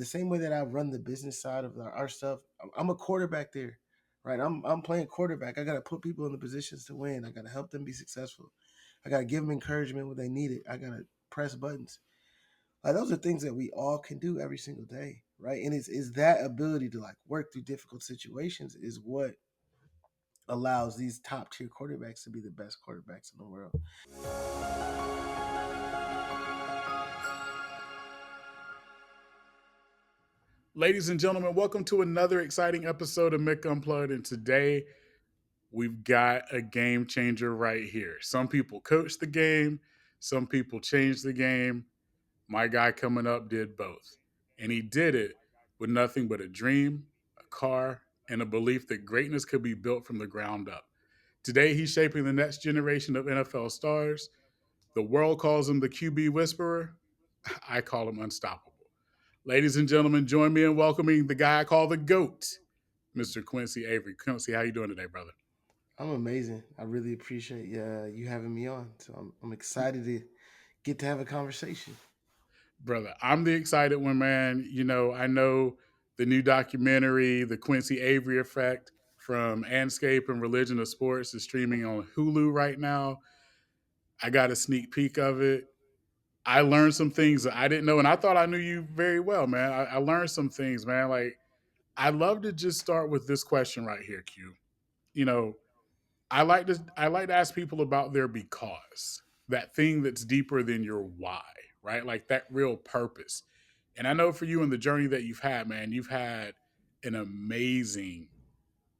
the same way that I run the business side of our stuff, I'm a quarterback there, right? I'm playing quarterback. I got to put people in the positions to win. I got to help them be successful. I got to give them encouragement when they need it. I got to press buttons. Like those are things that we all can do every single day, right? And it's that ability to like work through difficult situations is what allows these top tier quarterbacks to be the best quarterbacks in the world. Ladies and gentlemen, welcome to another exciting episode of Mick Unplugged. And today we've got a game changer right here. Some people coach the game, some people change the game. My guy coming up did both. And he did it with nothing but a dream, a car, and a belief that greatness could be built from the ground up. Today, he's shaping the next generation of NFL stars. The world calls him the QB Whisperer. I call him unstoppable. Ladies and gentlemen, join me in welcoming the guy I call the GOAT, Mr. Quincy Avery. Quincy, how you doing today, brother? I'm amazing. I really appreciate you having me on. So I'm excited to get to have a conversation. Brother, I'm the excited one, man. I know the new documentary, The Quincy Avery Effect from Anscape and Religion of Sports is streaming on Hulu right now. I got a sneak peek of it. I learned some things that I didn't know, and I thought I knew you very well, man. I learned some things, man. Like, I love to just start with this question right here, Q. You know, I like to ask people about their because, that thing that's deeper than your why, right? Like that real purpose. And I know for you in the journey that you've had, man, you've had an amazing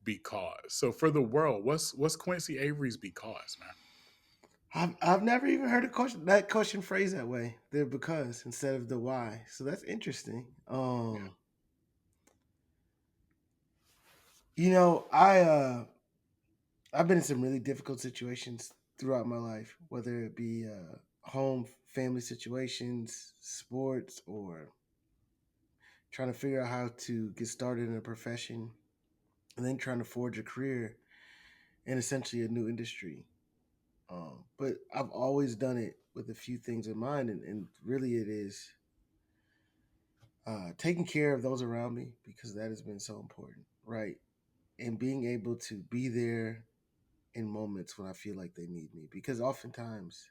because. So for the world, what's Quincy Avery's because, man? I've never even heard that question phrased that way. The because instead of the why. So that's interesting. Yeah. You know, I've been in some really difficult situations throughout my life, whether it be home, family situations, sports, or trying to figure out how to get started in a profession, and then trying to forge a career in essentially a new industry. But I've always done it with a few things in mind, and really it is taking care of those around me because that has been so important, right? And being able to be there in moments when I feel like they need me, because oftentimes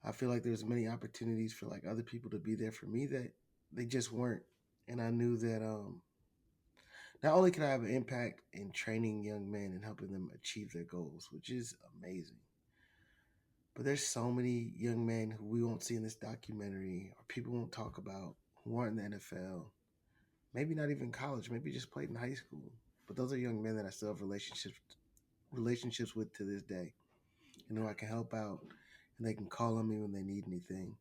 I feel like there's many opportunities for like other people to be there for me that they just weren't, and I knew that not only can I have an impact in training young men and helping them achieve their goals, which is amazing. But there's so many young men who we won't see in this documentary or people won't talk about who aren't in the NFL. Maybe not even college, maybe just played in high school. But those are young men that I still have relationships with to this day. You know, I can help out and they can call on me when they need anything.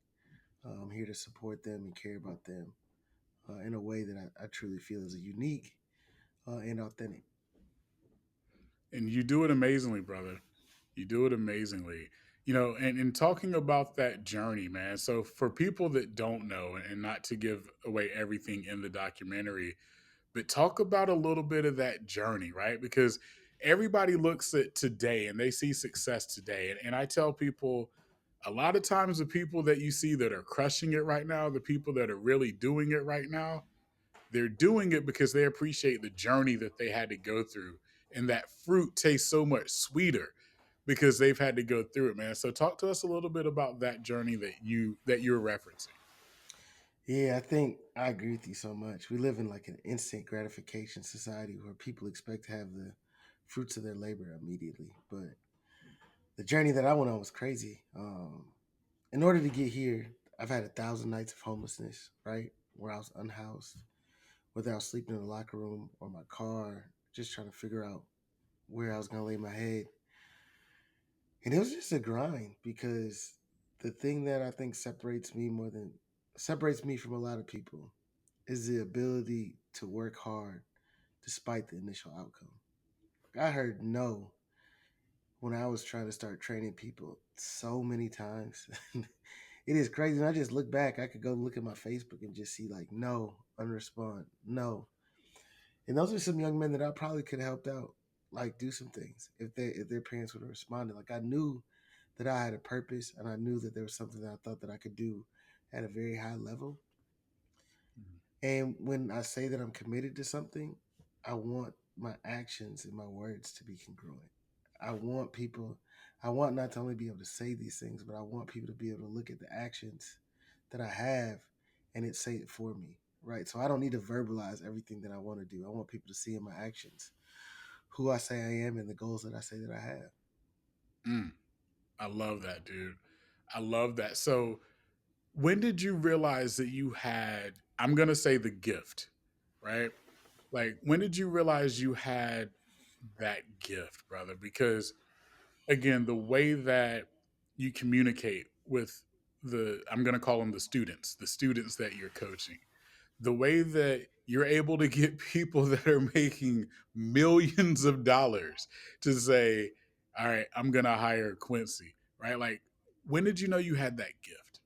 I'm here to support them and care about them in a way that I truly feel is unique and authentic. And you do it amazingly, brother. You do it amazingly. And talking about that journey, man. So for people that don't know, and not to give away everything in the documentary, but talk about a little bit of that journey, right? Because everybody looks at today and they see success today. And I tell people a lot of times the people that you see that are crushing it right now, the people that are really doing it right now, they're doing it because they appreciate the journey that they had to go through. And that fruit tastes so much sweeter because they've had to go through it, man. So talk to us a little bit about that journey that you're referencing. Yeah, I think I agree with you so much. We live in like an instant gratification society where people expect to have the fruits of their labor immediately. But the journey that I went on was crazy. In order to get here, I've had 1,000 nights of homelessness, right? Where I was unhoused, whether I was sleeping in the locker room or my car, just trying to figure out where I was going to lay my head. And it was just a grind because the thing that I think separates me from a lot of people is the ability to work hard despite the initial outcome. I heard no when I was trying to start training people so many times. It is crazy. And I just look back, I could go look at my Facebook and just see like no, unrespond, no. And those are some young men that I probably could have helped out, like do some things if their parents would have responded. Like I knew that I had a purpose and I knew that there was something that I thought that I could do at a very high level. And when I say that I'm committed to something, I want my actions and my words to be congruent. I want people, I want not to only be able to say these things, but I want people to be able to look at the actions that I have and it say it for me, right? So I don't need to verbalize everything that I want to do. I want people to see in my actions who I say I am and the goals that I say that I have. Mm, I love that, dude. I love that. So, when did you realize that you had, I'm going to say the gift, right? Like, when did you realize you had that gift, brother? Because, again, the way that you communicate with I'm going to call them the students that you're coaching, the way that you're able to get people that are making millions of dollars to say, all right, I'm going to hire Quincy, right? Like, when did you know you had that gift?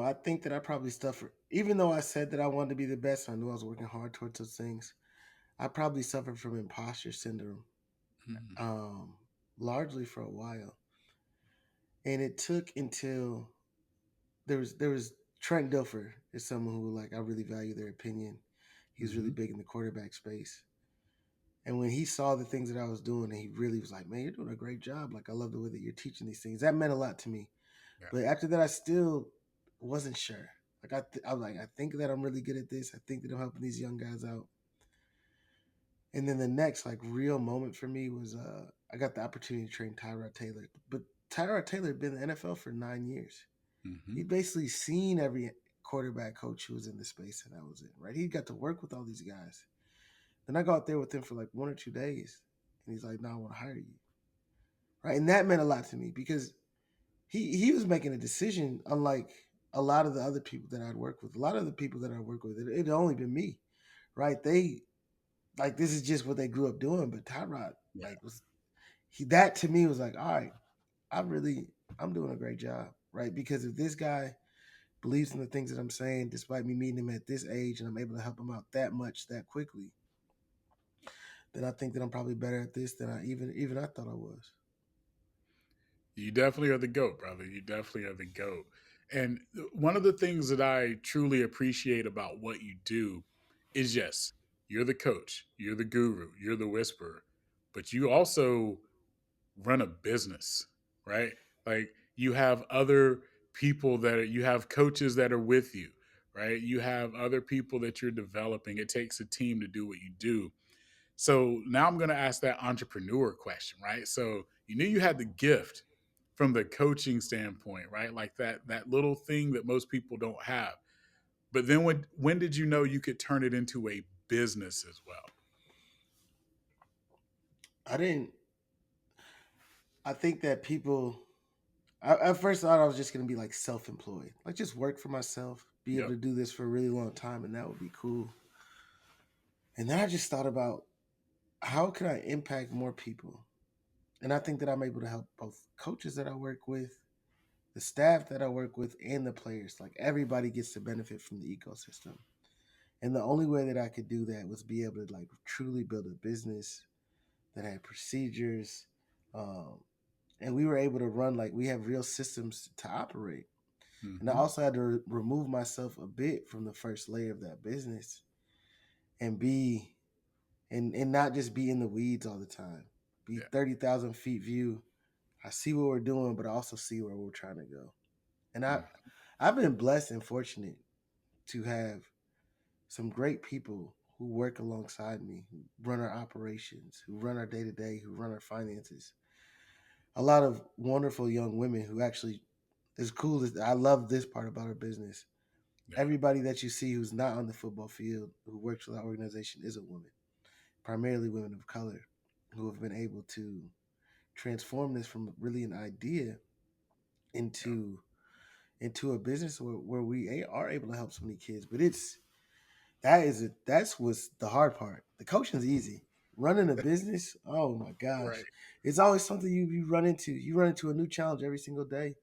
I think that I probably suffered, even though I said that I wanted to be the best, I knew I was working hard towards those things. I probably suffered from imposter syndrome, Mm, um, largely for a while, and it took until there was Trent Dilfer is someone who like I really value their opinion. He was really mhm. big in the quarterback space, and when he saw the things that I was doing, and he really was like, "Man, you're doing a great job. Like I love the way that you're teaching these things." That meant a lot to me. Yeah. But after that, I still wasn't sure. Like I was like, I think that I'm really good at this. I think that I'm helping these young guys out. And then the next like real moment for me was I got the opportunity to train Tyrod Taylor. But Tyrod Taylor had been in the NFL for 9 years. Hmm. He'd basically seen every quarterback coach who was in the space that I was in, right? He got to work with all these guys. Then I go out there with him for like 1 or 2 days, and he's like, "No, I want to hire you." Right, and that meant a lot to me because he was making a decision, unlike a lot of the other people that I'd worked with. A lot of the people that I work with, it had only been me, right? They like this is just what they grew up doing. But Tyrod, Yeah. like, was he that to me was like, all right, I really I'm doing a great job, right? Because if this guy believes in the things that I'm saying, despite me meeting him at this age, and I'm able to help him out that much that quickly, then I think that I'm probably better at this than I even I thought I was. You definitely are the GOAT, brother. You definitely are the GOAT. And one of the things that I truly appreciate about what you do is yes, you're the coach, you're the guru, you're the whisperer, but you also run a business, right? Like you have other people you have coaches that are with you, right? You have other people that you're developing. It takes a team to do what you do. So now I'm going to ask that entrepreneur question, right? So you knew you had the gift from the coaching standpoint, right? Like that little thing that most people don't have. But then when did you know you could turn it into a business as well? I didn't. I think that people. I at first thought I was just gonna be like self-employed, like just work for myself, be able Yep. to do this for a really long time, and that would be cool. And then I just thought about how can I impact more people, and I think that I'm able to help both coaches that I work with, the staff that I work with, and the players. Like everybody gets to benefit from the ecosystem. And the only way that I could do that was be able to like truly build a business that had procedures, um, and we were able to run like we have real systems to operate. And I Hmm. also had to remove myself a bit from the first layer of that business and be and not just be in the weeds all the time. Be Yeah. 30,000 feet view. I see what we're doing, but I also see where we're trying to go. And Mm. I've been blessed and fortunate to have some great people who work alongside me, who run our operations, who run our day to day, who run our finances. A lot of wonderful young women who actually is cool. I love this part about our business. Yeah. Everybody that you see who's not on the football field who works for our organization is a woman, primarily women of color, who have been able to transform this from really an idea Yeah. into into a business where we are able to help so many kids. But that's what's the hard part. The coaching's easy. Running a business, oh my gosh, Right. it's always something you run into. You run into a new challenge every single day,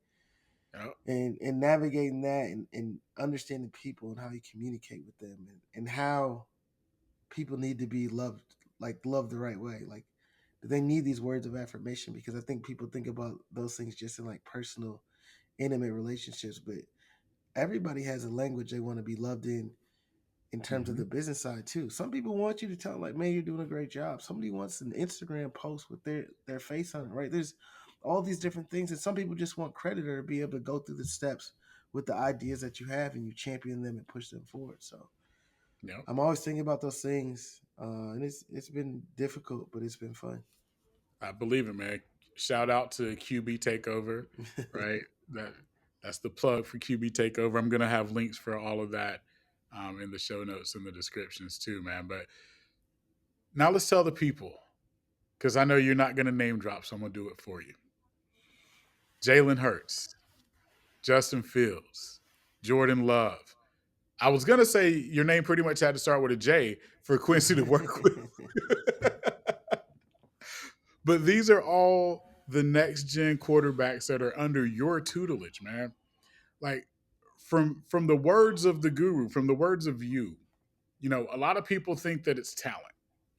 Yep. and navigating that and understanding people and how you communicate with them and how people need to be loved, like loved the right way. Like, do they need these words of affirmation? Because I think people think about those things just in like personal, intimate relationships, but everybody has a language they want to be loved in terms of Hmm. the business side too. Some people want you to tell them, like, man, you're doing a great job. Somebody wants an Instagram post with their face on it, right? There's all these different things, and some people just want credit or to be able to go through the steps with the ideas that you have and you champion them and push them forward. So Yep. I'm always thinking about those things, and it's been difficult, but it's been fun. I believe it, man. Shout out to QB Takeover, right? That that's the plug for QB Takeover. I'm gonna have links for all of that in the show notes and the descriptions too, man. But now let's tell the people, because I know you're not gonna name drop, so I'm gonna do it for you. Jalen Hurts, Justin Fields, Jordan Love. I was gonna say your name pretty much had to start with a J for Quincy to work with. But these are all the next gen quarterbacks that are under your tutelage, man. Like from the words of the guru, from the words of you, a lot of people think that it's talent,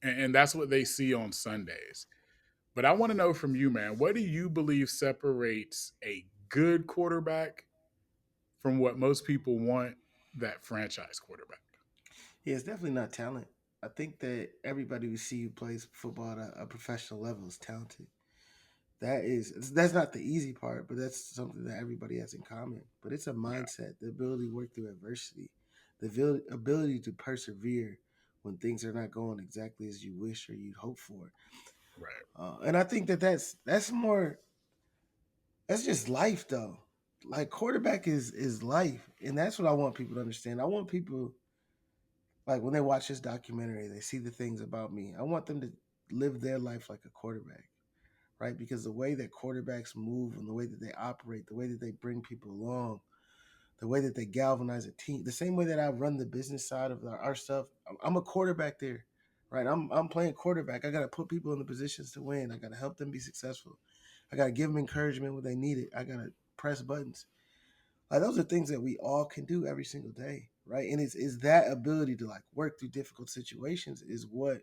and that's what they see on Sundays. But I want to know from you, man, what do you believe separates a good quarterback from what most people want that franchise quarterback? Yeah, it's definitely not talent. I think that everybody we see who plays football at a professional level is talented. That's not the easy part, but that's something that everybody has in common. But it's a Yeah, mindset, the ability to work through adversity, the ability to persevere when things are not going exactly as you wish or you'd hope for. right. And I think that that's more that's just life though. Like quarterback is life, and that's what I want people to understand. I want people like when they watch this documentary, they see the things about me. I want them to live their life like a quarterback, right? Because the way that quarterbacks move and the way that they operate, the way that they bring people along, the way that they galvanize a team, the same way that I run the business side of our stuff, I'm a quarterback there, right? I'm playing quarterback. I got to put people in the positions to win. I got to help them be successful. I got to give them encouragement when they need it. I got to press buttons. Like those are things that we all can do every single day, right? And it's that ability to like work through difficult situations is what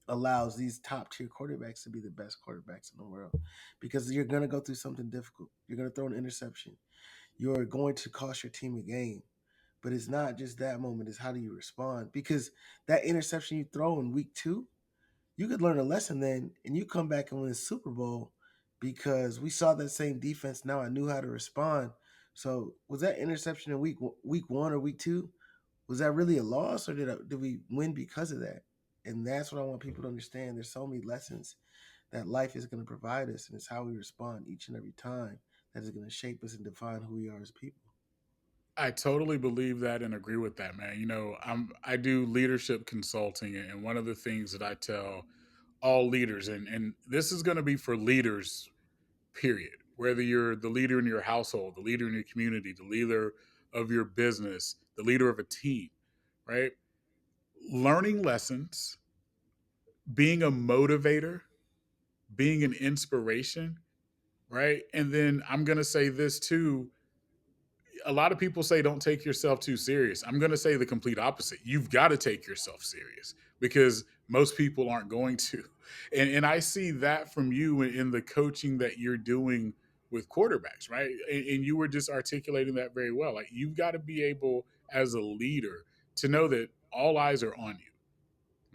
allows these top tier quarterbacks to be the best quarterbacks in the world because you're going to go through something difficult. You're going to throw an interception. You're going to cost your team a game. But it's not just that moment, it's how do you respond? Because that interception you throw in week two, you could learn a lesson then and you come back and win the Super Bowl because we saw that same defense. Now I knew how to respond. So was that interception in week one or week two? Was that really a loss or did we win because of that? And that's what I want people to understand. There's so many lessons that life is going to provide us, and it's how we respond each and every time that is going to shape us and define who we are as people. I totally believe that and agree with that, man. I do leadership consulting, and one of the things that I tell all leaders, and this is going to be for leaders, period. Whether you're the leader in your household, the leader in your community, the leader of your business, the leader of a team, right? Learning lessons, being a motivator, being an inspiration, right? And then I'm going to say this too, a lot of people say don't take yourself too serious. I'm going to say the complete opposite. You've got to take yourself serious because most people aren't going to. And I see that from you in the coaching that you're doing with quarterbacks, right? And you were just articulating that very well. Like you've got to be able as a leader to know that all eyes are on you,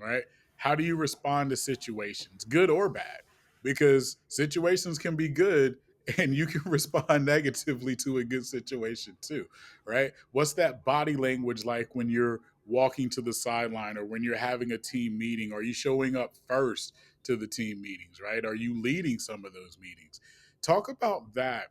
right? How do you respond to situations, good or bad? Because situations can be good and you can respond negatively to a good situation too, right? What's that body language like when you're walking to the sideline or when you're having a team meeting? Are you showing up first to the team meetings, right? Are you leading some of those meetings? Talk about that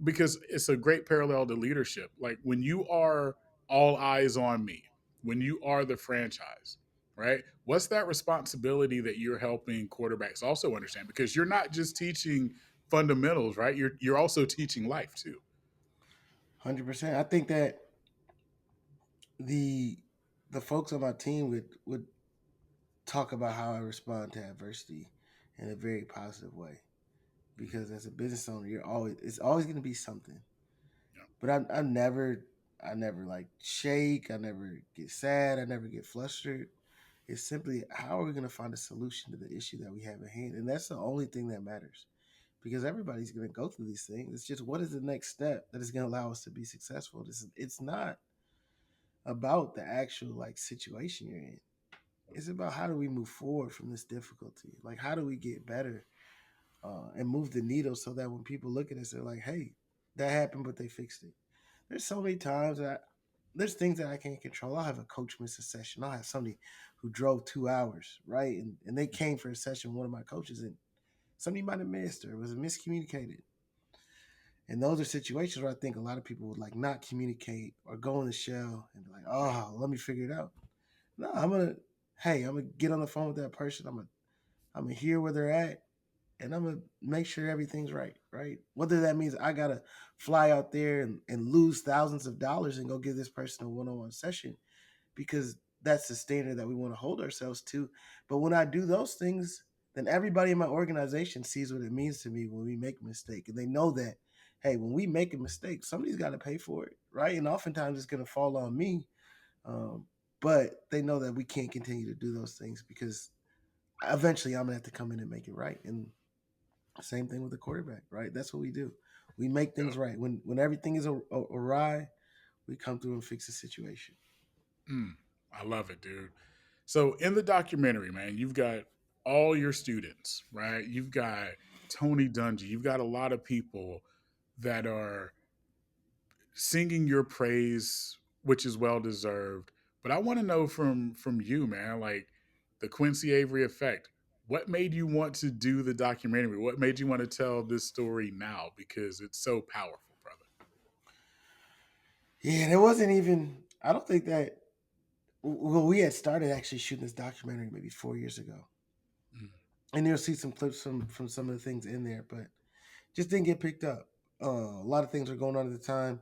because it's a great parallel to leadership. Like when you are all eyes on me, when you are the franchise, right? What's that responsibility that you're helping quarterbacks also understand? Because you're not just teaching fundamentals, right? You're also teaching life too. 100%. I think that the the folks on my team would talk about how I respond to adversity in a very positive way. Because as a business owner, you're always it's always going to be something. Yeah. But I never like shake. I never get sad. I never get flustered. It's simply how are we going to find a solution to the issue that we have at hand, and that's the only thing that matters. because everybody's going to go through these things. It's just what is the next step that is going to allow us to be successful. It's not about the actual like situation you're in. It's about how do we move forward from this difficulty? Like how do we get better and move the needle so that when people look at us, they're like, "Hey, that happened, but they fixed it." There's so many times that there's things that I can't control. I'll have a coach miss a session. I'll have somebody who drove 2 hours, right? And they came for a session, one of my coaches, and somebody might have missed or it was miscommunicated. And those are situations where I think a lot of people would like not communicate or go in the shell and be like, oh, let me figure it out. No, I'm gonna get on the phone with that person. I'm gonna hear where they're at and I'm gonna make sure everything's right, right? Whether that means I gotta fly out there and lose thousands of dollars and go give this person a one-on-one session because that's the standard that we want to hold ourselves to. But when I do those things, then everybody in my organization sees what it means to me when we make a mistake. And they know that, hey, when we make a mistake, somebody's got to pay for it, right? And oftentimes it's going to fall on me. Um, but they know that we can't continue to do those things because eventually I'm going to have to come in and make it right. And same thing with the quarterback, right? That's what we do. We make things right. When everything is awry, we come through and fix the situation. Mm, I love it, dude. So in the documentary, man, you've got all your students, right? You've got Tony Dungy. You've got a lot of people that are singing your praise, which is well deserved. But I want to know from you, man, like the Quincy Avery Effect. What made you want to do the documentary? What made you want to tell this story now? Because it's so powerful, brother. Yeah, there wasn't even. I don't think that. Well, we had started actually shooting this documentary maybe 4 years ago, Mm, and you'll see some clips from some of the things in there, but just didn't get picked up. A lot of things were going on at the time.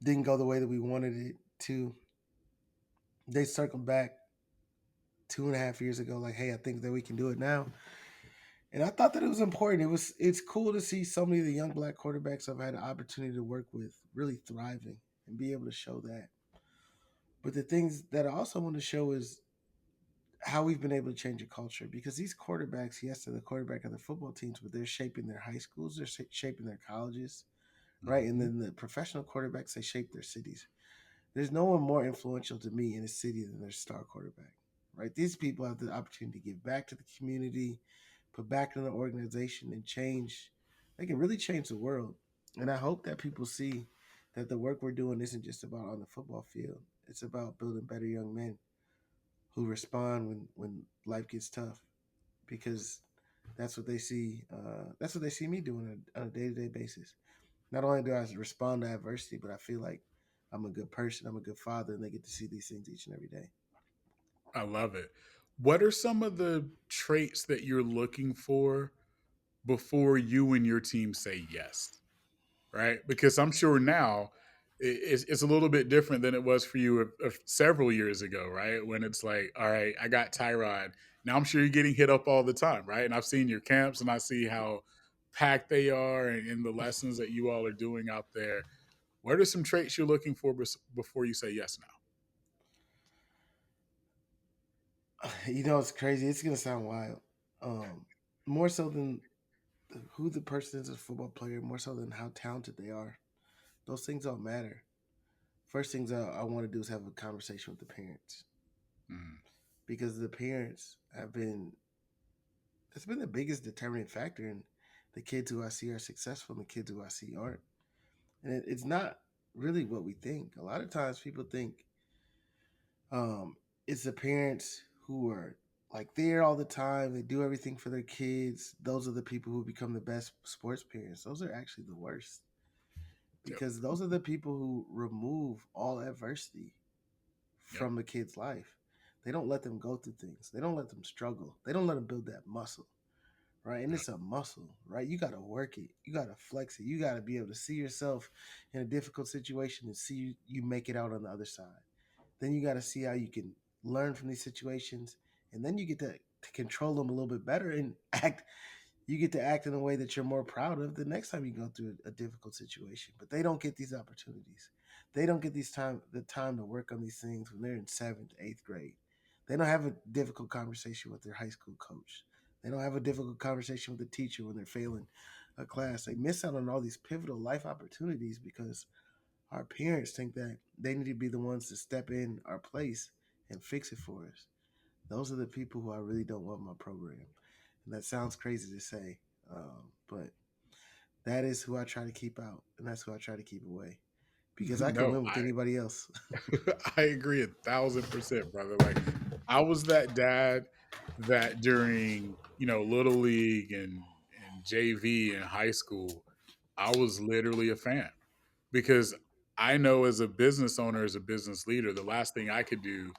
Didn't go the way that we wanted it to. They circled back 2.5 years ago, like, hey, I think that we can do it now. And I thought that it was important. It's cool to see so many of the young black quarterbacks I've had an opportunity to work with really thriving and be able to show that. But the things that I also want to show is how we've been able to change a culture because these quarterbacks, yes, they're the quarterback of the football teams, but they're shaping their high schools, they're shaping their colleges, right? And mhm. then the professional quarterbacks, they shape their cities. There's no one more influential to me in a city than their star quarterback, right? These people have the opportunity to give back to the community, put back in the organization, and change. They can really change the world. And I hope that people see that the work we're doing isn't just about on the football field. It's about building better young men who respond when life gets tough because that's what they see. That's what they see me doing on a day to day basis. Not only do I respond to adversity, but I feel like I'm a good person, I'm a good father, and they get to see these things each and every day. I love it. What are some of the traits that you're looking for before you and your team say yes? Right? Because I'm sure now it's a little bit different than it was for you several years ago, right? When it's like, all right, I got Tyrod. Now I'm sure you're getting hit up all the time, right? And I've seen your camps and I see how packed they are and the lessons that you all are doing out there. What are some traits you're looking for before you say yes now? You know, it's crazy. It's gonna sound wild. More so than who the person is as a football player, more so than how talented they are. Those things don't matter. First things I want to do is have a conversation with the parents Mm, because the parents have been it's been the biggest determining factor in the kids who I see are successful and the kids who I see aren't. And it's not really what we think. A lot of times people think it's the parents who are like there all the time. They do everything for their kids. Those are the people who become the best sports parents. Those are actually the worst yep, because those are the people who remove all adversity yep, from a kid's life. They don't let them go through things. They don't let them struggle. They don't let them build that muscle, right? And yep, it's a muscle, right? You got to work it. You got to flex it. You got to be able to see yourself in a difficult situation and see you make it out on the other side. Then you got to see how you can learn from these situations, and then you get to control them a little bit better and act. You get to act in a way that you're more proud of the next time you go through a difficult situation. But they don't get these opportunities. They don't get the time to work on these things when they're in seventh, eighth grade. They don't have a difficult conversation with their high school coach. They don't have a difficult conversation with the teacher when they're failing a class. They miss out on all these pivotal life opportunities because our parents think that they need to be the ones to step in our place and fix it for us. Those are the people who I really don't want in my program. And that sounds crazy to say, but that is who I try to keep out, and that's who I try to keep away because I can No, win with anybody else. I agree 1,000%, brother. Like, I was that dad that during little league and JV in high school, I was literally a fan because I know as a business owner, as a business leader, the last thing I could do,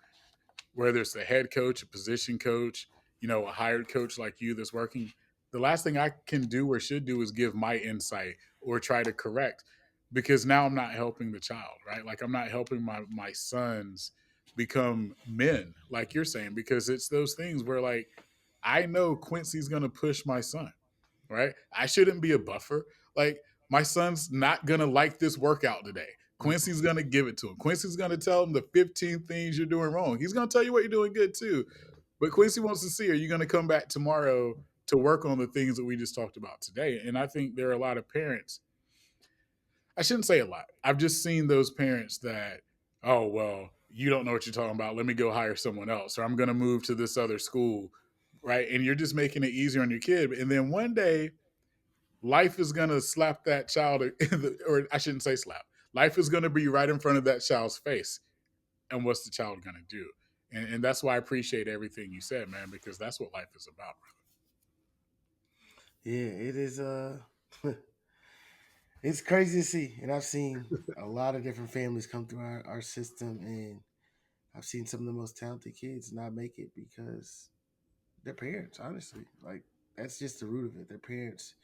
whether it's the head coach, a position coach, a hired coach like you that's working, the last thing I can do or should do is give my insight or try to correct because now I'm not helping the child, right? Like I'm not helping my sons become men, like you're saying, because it's those things where like I know Quincy's gonna push my son, right? I shouldn't be a buffer. Like my son's not gonna like this workout today. Mm-mm. Quincy's gonna give it to him. Quincy's gonna tell him the 15 things you're doing wrong. He's gonna tell you what you're doing good too. But Quincy wants to see, are you gonna come back tomorrow to work on the things that we just talked about today? And I think there are a lot of parents, I shouldn't say a lot. I've just seen those parents that, oh well, you don't know what you're talking about. Let me go hire someone else, or I'm gonna move to this other school, right? And you're just making it easier on your kid. And then one day life is gonna slap that child, or I shouldn't say slap. Life is gonna be right in front of that child's face, and what's the child gonna do? And that's why I appreciate everything you said, man, because that's what life is about, Yeah, it is. It's crazy to see, and I've seen a lot of different families come through our system, and I've seen some of the most talented kids not make it because their parents. Honestly, like that's just the root of it. Their parents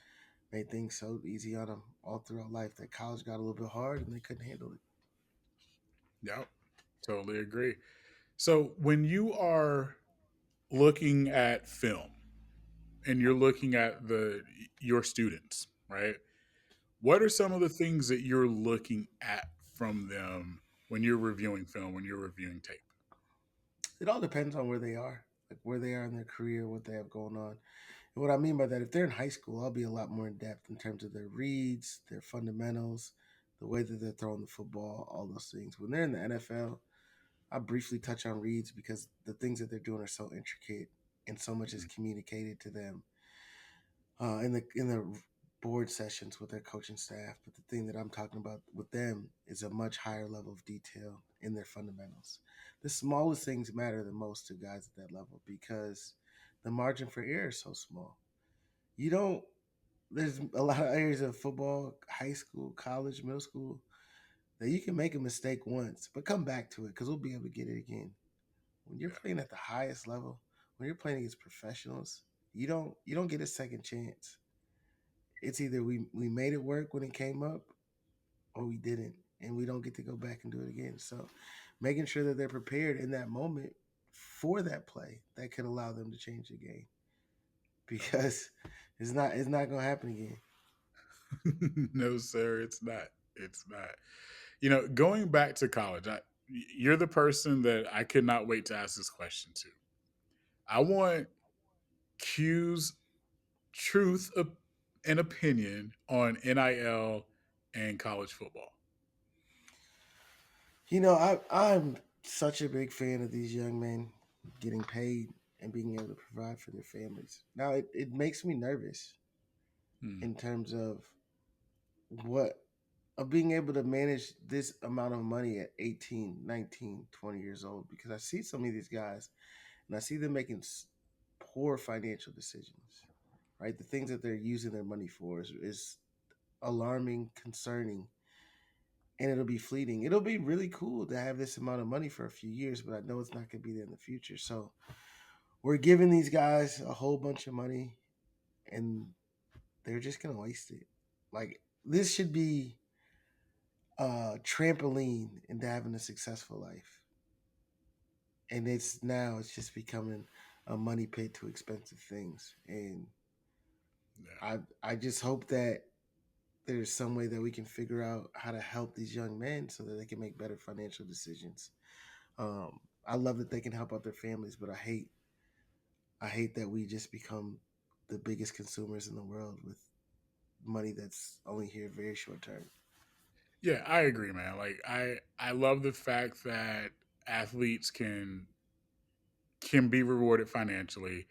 made things so easy on them all throughout life that college got a little bit hard and they couldn't handle it. brother. Yep, totally agree. So when you are looking at film and you're looking at the your students, right? What are some of the things that you're looking at from them when you're reviewing film, when you're reviewing tape? It all depends on where they are, like where they are in their career, what they have going on. And what I mean by that, if they're in high school, I'll be a lot more in depth in terms of their reads, their fundamentals, the way that they're throwing the football, all those things. When they're in the NFL, I briefly touch on reads because the things that they're doing are so intricate and so much is Mhm. communicated to them in the board sessions with their coaching staff. But the thing that I'm talking about with them is a much higher level of detail in their fundamentals. The smallest things matter the most to guys at that level because the margin for error is so small. You don't. There's a lot of areas of football, high school, college, middle school that you can make a mistake once, but come back to it because we'll be able to get it again. When you're Yeah. playing at the highest level, when you're playing against professionals, you don't get a second chance. It's either we made it work when it came up or we didn't, and we don't get to go back and do it again. So making sure that they're prepared in that moment for that play that could allow them to change the game because it's not going to happen again. No, sir, it's not. It's not. Going back to college, you're the person that I could not wait to ask this question to. I want Q's truth and opinion on NIL and college football. I'm such a big fan of these young men getting paid and being able to provide for their families. Now it makes me nervous Hmm. in terms what of being able to manage this amount of money at 18, 19, 20 years old because I see some of these guys and I see them making poor financial decisions. Right, the things that they're using their money for is alarming, concerning, and it'll be fleeting. It'll be really cool to have this amount of money for a few years, but I know it's not going to be there in the future. So we're giving these guys a whole bunch of money, and they're just going to waste it. Like this should be a trampoline into having a successful life, and it's just becoming a money pit to expensive things. And Yeah. I just hope that there's some way that we can figure out how to help these young men so that they can make better financial decisions. I love that they can help out their families, but I hate that we just become the biggest consumers in the world with money that's only here very short term. Yeah, I agree, man. Like I love the fact that athletes can be rewarded financially.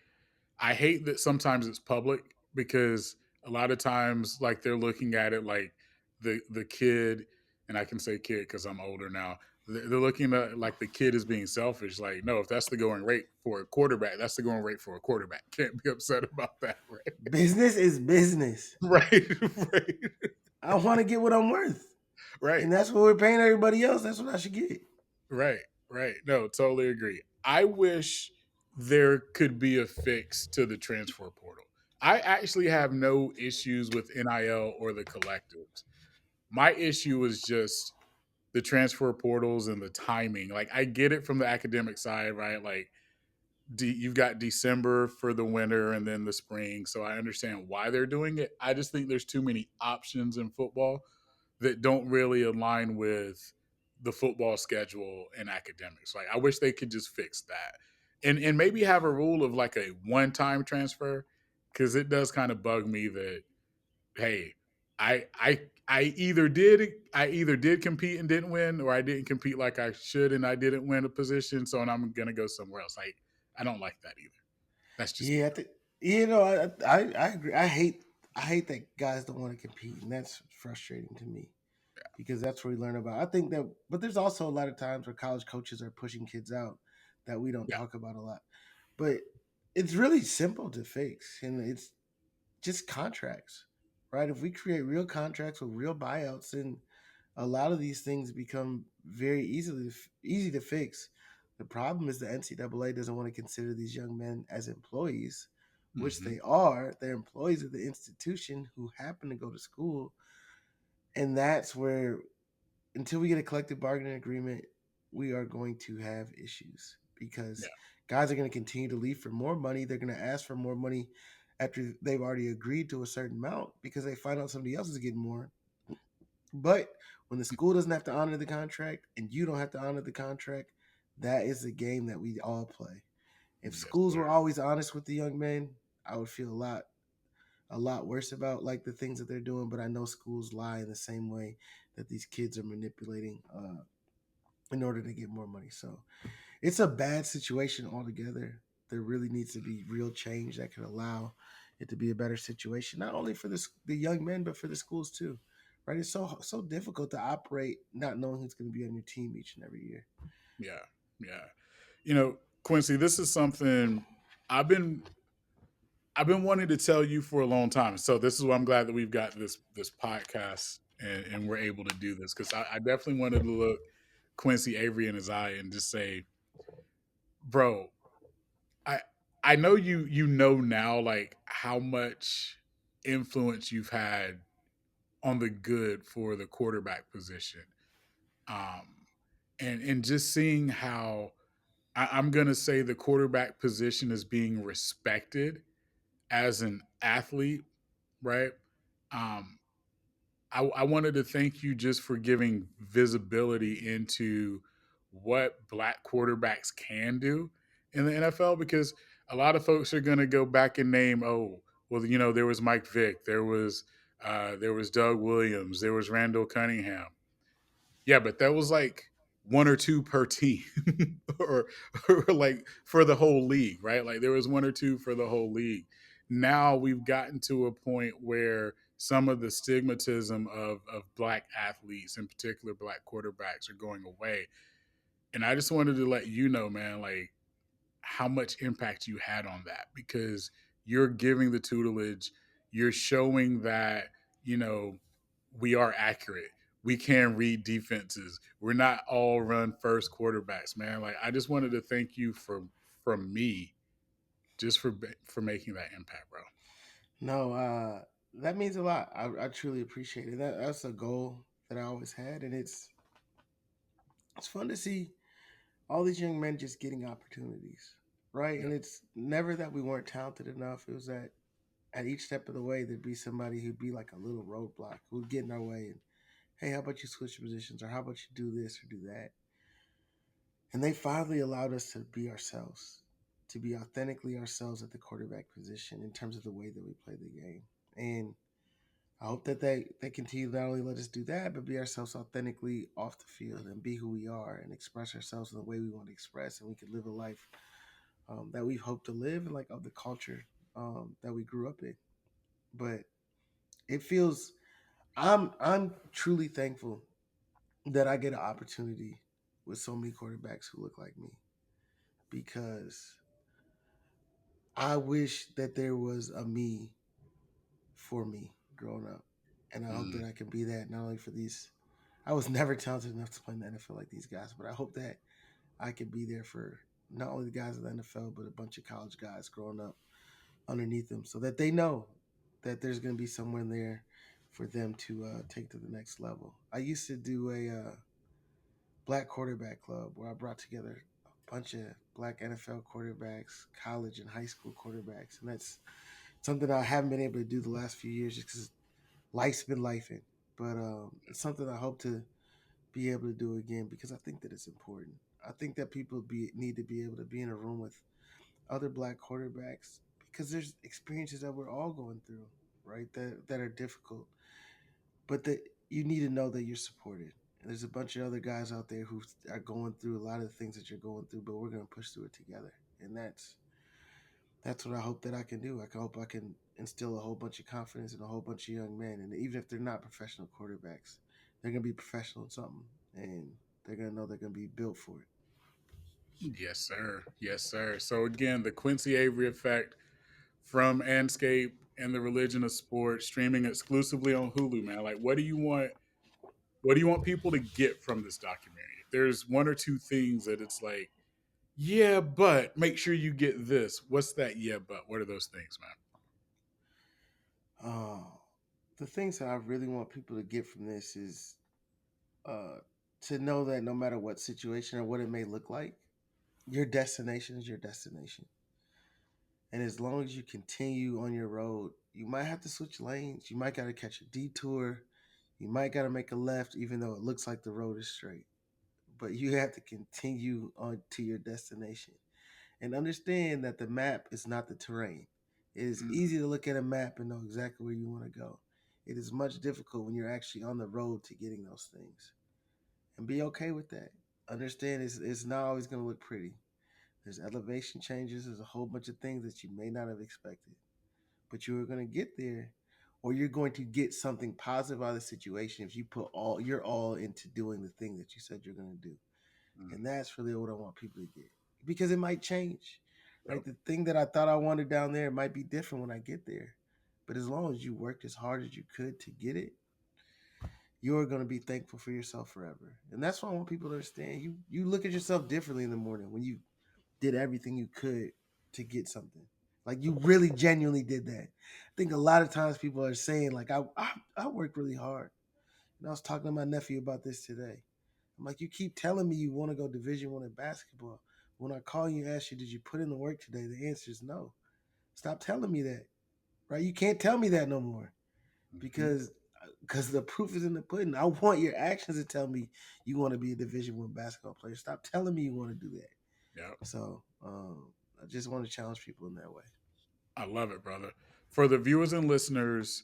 I hate that sometimes it's public because a lot of times like they're looking at it like the kid, and I can say kid because I'm older now. They're looking at like the kid is being selfish. Like, no, if that's the going rate for a quarterback, that's the going rate for a quarterback. Can't be upset about that, right? Business is business. Right, right, I want to get what I'm worth, right. and that's what we're paying everybody else. That's what I should get. Right, right. No, totally agree. I wish there could be a fix to the transfer portal. I actually have no issues with NIL or the collectives. My issue is just the transfer portals and the timing. Like, I get it from the academic side, right? Like, you've got December for the winter and then the spring. So I understand why they're doing it. I just think there's too many options in football that don't really align with the football schedule and academics. Like I wish they could just fix that. And maybe have a rule of like a one-time transfer cuz it does kind of bug me that hey, I either did compete and didn't win or I didn't compete like I should and I didn't win a position so and I'm going to go somewhere else. Like I don't like that either. That's just me Yeah, I though. think you know I agree. I hate that guys don't want to compete, and that's frustrating to me because that's where we learn about. I think that, but there's also a lot of times where college coaches are pushing kids out that we don't Yeah. talk about a lot. But it's really simple to fix, and it's just contracts, right? If we create real contracts with real buyouts, then a lot of these things become very easy to fix. The problem is the NCAA doesn't want to consider these young men as employees, which Mhm. they are. They're employees of the institution who happen to go to school, and that's where until we get a collective bargaining agreement, we are going to have issues Yeah. because guys are going to continue to leave for more money. They're going to ask for more money after they've already agreed to a certain amount because they find out somebody else is getting more. But when the school doesn't have to honor the contract and you don't have to honor the contract, that is the game that we all play. If Yes, schools sir. were always honest with the young men, I would feel a lot worse about like the things that they're doing. But I know schools lie in the same way that these kids are manipulating in order to get more money. So it's a bad situation altogether. There really needs to be real change that could allow it to be a better situation, not only for the young men, but for the schools too. Right? It's so difficult to operate not knowing who's going to be on your team each and every year. Yeah. Yeah. Quincy, this is something I've been I've been wanting to tell you for a long time. So this is why I'm glad that we've got this podcast and we're able to do this because I definitely wanted to look Quincy Avery in his eye and just say, bro, I I know you know now like how much influence you've had on the good for the quarterback position. Um and just seeing how I'm gonna say the quarterback position is being respected as an athlete, right? Um, I wanted to thank you just for giving visibility into what black quarterbacks can do in the NFL because a lot of folks are going to go back and name, oh, well, there was Mike Vick, there was Doug Williams, there was Randall Cunningham. Yeah, but that was like one or two per team, or, or like for the whole league, right? Like there was one or two for the whole league. Now we've gotten to a point where some of the stigmatism of black athletes, in particular black quarterbacks, are going away. And I just wanted to let you know, man, like how much impact you had on that because you're giving the tutelage, you're showing that, you know, we are accurate. We can read defenses. We're not all run first quarterbacks, man. Like I just wanted to thank you from me just for making that impact, bro. No, that means a lot. I truly appreciate it. That's a goal that I always had, and it's fun to see all these young men just getting opportunities, right? Yeah. And it's never that we weren't talented enough. It was that at each step of the way, there'd be somebody who'd be like a little roadblock who'd get in our way. And hey, how about you switch positions, or how about you do this or do that? And they finally allowed us to be ourselves, to be authentically ourselves at the quarterback position in terms of the way that we play the game. And I hope that they continue to not only let us do that, but be ourselves authentically off the field and be who we are and express ourselves in the way we want to express, and we can live a life that we hope to live and like of the culture that we grew up in. But it feels I'm truly thankful that I get an opportunity with so many quarterbacks who look like me because I wish that there was a me for me growing up. And I hope Mm, that I can be that not only for these. I was never talented enough to play in the NFL like these guys, but I hope that I can be there for not only the guys in the NFL, but a bunch of college guys growing up underneath them so that they know that there's going to be someone there for them to take to the next level. I used to do a black quarterback club where I brought together a bunch of black NFL quarterbacks, college and high school quarterbacks. And that's something I haven't been able to do the last few years just because life's been lifing. But it's something I hope to be able to do again because I think that it's important. I think that people need to be able to be in a room with other black quarterbacks because there's experiences that we're all going through, right? That are difficult, but that you need to know that you're supported. And there's a bunch of other guys out there who are going through a lot of the things that you're going through, but we're going to push through it together. And that's what I hope that I can do. I can instill a whole bunch of confidence in a whole bunch of young men, and even if they're not professional quarterbacks, they're going to be professional in something, and they're going to know they're going to be built for it. yes, sir. Yes, sir. So again, the Quincy Avery Effect from Anscape and the Religion of Sport, streaming exclusively on Hulu, man. Like, what do you want? What do you want people to get from this documentary? If there's one or two things that it's like, yeah, but make sure you get this. What's that? Yeah, but what are those things, man? Oh, the things that I really want people to get from this is uh, to know that no matter what situation or what it may look like, your destination is your destination. And as long as you continue on your road, you might have to switch lanes. You might got to catch a detour. You might got to make a left, even though it looks like the road is straight. But you have to continue on to your destination and understand that the map is not the terrain. It is Mm, easy to look at a map and know exactly where you want to go. It is much difficult when you're actually on the road to getting those things. And be okay with that. Understand it's not always going to look pretty. There's elevation changes. There's a whole bunch of things that you may not have expected, but you are going to get there, or you're going to get something positive out of the situation if you put all your all into doing the thing that you said you're going to do. mm, And that's really what I want people to get because it might change, yep, right? The thing that I thought I wanted down there might be different when I get there. But as long as you worked as hard as you could to get it, you're going to be thankful for yourself forever. And that's what I want people to understand. You look at yourself differently in the morning when you did everything you could to get something. Like you really genuinely did that. I think a lot of times people are saying like I worked really hard. And I was talking to my nephew about this today. I'm like, you keep telling me you want to go Division 1 in basketball. When I call you and ask you, did you put in the work today? The answer is no. Stop telling me that, right? You can't tell me that no more mm-hmm, because the proof is in the pudding. I want your actions to tell me you want to be a Division 1 basketball player. Stop telling me you want to do that. yep. So I just want to challenge people in that way. I love it, brother. For the viewers and listeners,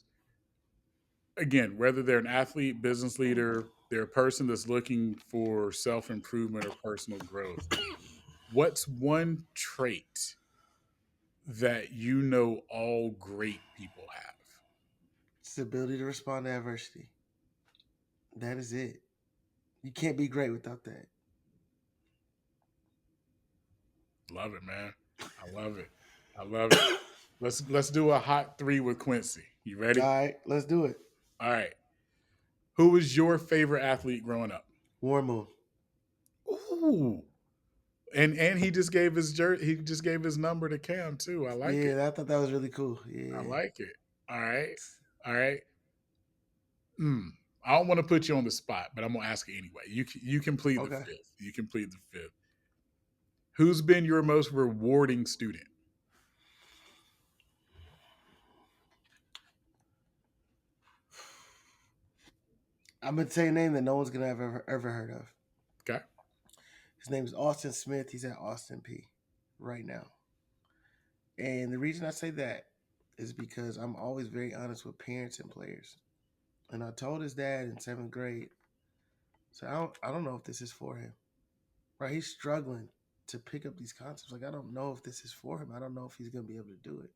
again, whether they're an athlete, business leader, they're a person that's looking for self improvement or personal growth, what's one trait that you know all great people have? It's the ability to respond to adversity. That is it. You can't be great without that. Love it, man. I love it. I love it. Let's do a hot three with Quincy. You All ready? right, let's do it. All right. Who was your favorite athlete growing up? War Moon. Ooh. And he just gave his he just gave his number to Cam too. I like it. Yeah, I thought that was really cool. I Yeah. like it. All right. All right. Hmm. I don't want to put you on the spot, but I'm gonna ask it anyway. You can plead the Okay. fifth. You can plead the fifth. Who's been your most rewarding student? I'm gonna say a name that no one's gonna have ever heard of. Okay. His name is Austin Smith. He's at Austin P right now. And the reason I say that is because I'm always very honest with parents and players. And I told his dad in seventh grade, so I don't know if this is for him. Right? He's struggling to pick up these concepts. Like I don't know if this is for him. I don't know if he's gonna be able to do it.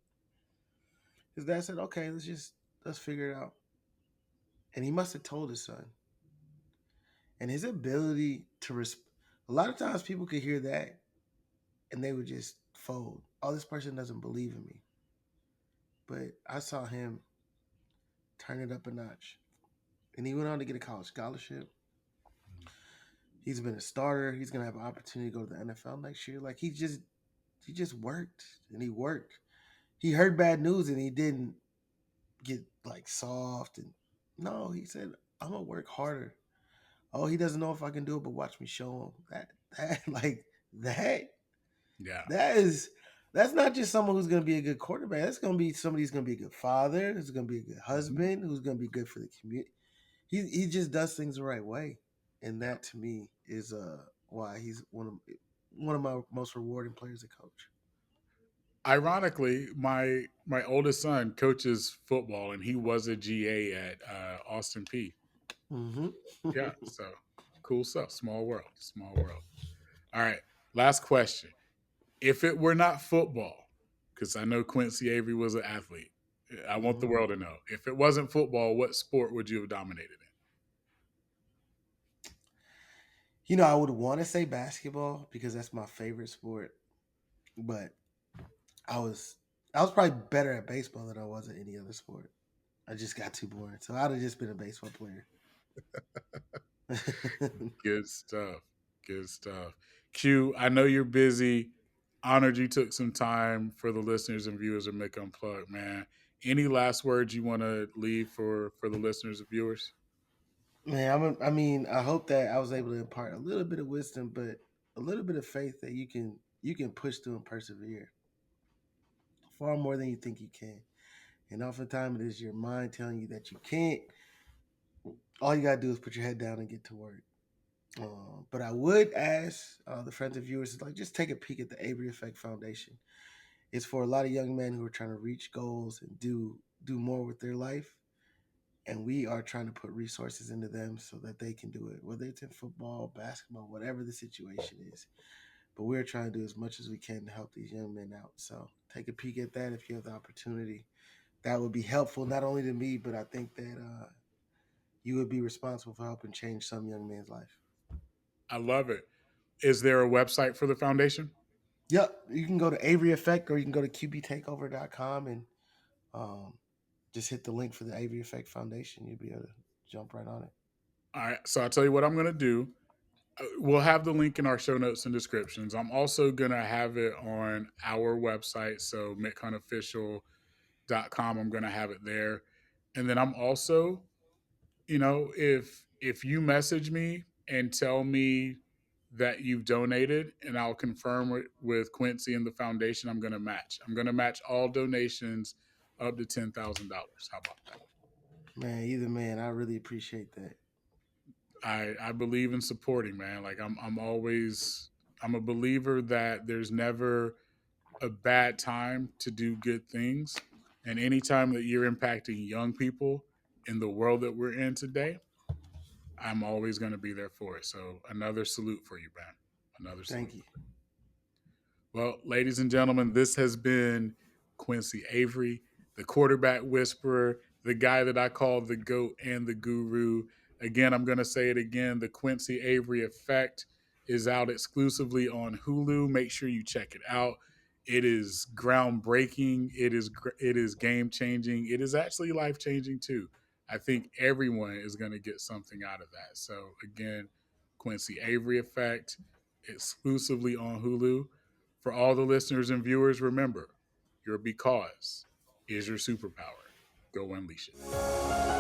His dad said, "Okay, let's figure it out." And he must have told his son. And his ability to a lot of times people could hear that and they would just fold. Oh, this person doesn't believe in me. But I saw him turn it up a notch. And he went on to get a college scholarship. He's been a starter. He's gonna have an opportunity to go to the NFL next year. Like he just worked and he worked. He heard bad news and he didn't get like soft and no, he said, I'm gonna work harder. Oh, he doesn't know if I can do it, but watch me show him. That like that Yeah. that is that's not just someone who's gonna be a good quarterback. That's gonna be somebody who's gonna be a good father, who's gonna be a good Mm-hmm. husband, who's gonna be good for the community. He just does things the right way. And Yeah. that to me is why he's one of my most rewarding players to coach. Ironically, my oldest son coaches football, and he was a GA at Austin P. Mm-hmm. Yeah, so cool stuff. Small world, small world. All right, last question. If it were not football, because I know Quincy Avery was an athlete, I want the Mm-hmm. world to know. If it wasn't football, what sport would you have dominated I would want to say basketball because that's my favorite sport, but I was I was probably better at baseball than I was at any other sport. I just got too boring, so I'd have just been a baseball player. in? Good stuff. Good stuff. Q, I know you're busy. Honored you took some time for the listeners and viewers of Mick Unplugged, man. Any last words you want to leave for the listeners and viewers? Man, I hope that I was able to impart a little bit of wisdom, but a little bit of faith that you can push through and persevere far more than you think you can. And oftentimes it is your mind telling you that you can't. All you gotta do is put your head down and get to work. But I would ask the friends and viewers like just take a peek at the Avery Effect Foundation. It's for a lot of young men who are trying to reach goals and do more with their life. And we are trying to put resources into them so that they can do it, whether it's in football, basketball, whatever the situation is. But we're trying to do as much as we can to help these young men out. So take a peek at that if you have the opportunity. That would be helpful not only to me, but I think that you would be responsible for helping change some young man's life. I love it. Is there a website for the foundation? Yep, you can go to Avery Effect or you can go to QBTakeover.com and um, just hit the link for the Avery Effect Foundation. You'll be able to jump right on it. All right. So I'll tell you what I'm going to do. We'll have the link in our show notes and descriptions. I'm also going to have it on our website. So mickhuntofficial.com. I'm going to have it there. And then I'm also, if you message me and tell me that you've donated and I'll confirm it with Quincy and the foundation, I'm going to match. I'm going to match all donations up to $10,000. How about that? Man, either man, I really appreciate that. I believe in supporting, man. Like I'm a believer that there's never a bad time to do good things. And anytime that you're impacting young people in the world that we're in today, I'm always going to be there for it. So another salute for you, man. Another salute. Thank you. Well, ladies and gentlemen, this has been Quincy Avery, the quarterback whisperer, the guy that I call the GOAT and the guru. Again, I'm going to say it again. The Quincy Avery Effect is out exclusively on Hulu. Make sure you check it out. It is groundbreaking. It is game changing. It is actually life changing too. I think everyone is going to get something out of that. So again, Quincy Avery Effect exclusively on Hulu. For all the listeners and viewers, remember your because is your superpower. Go unleash it.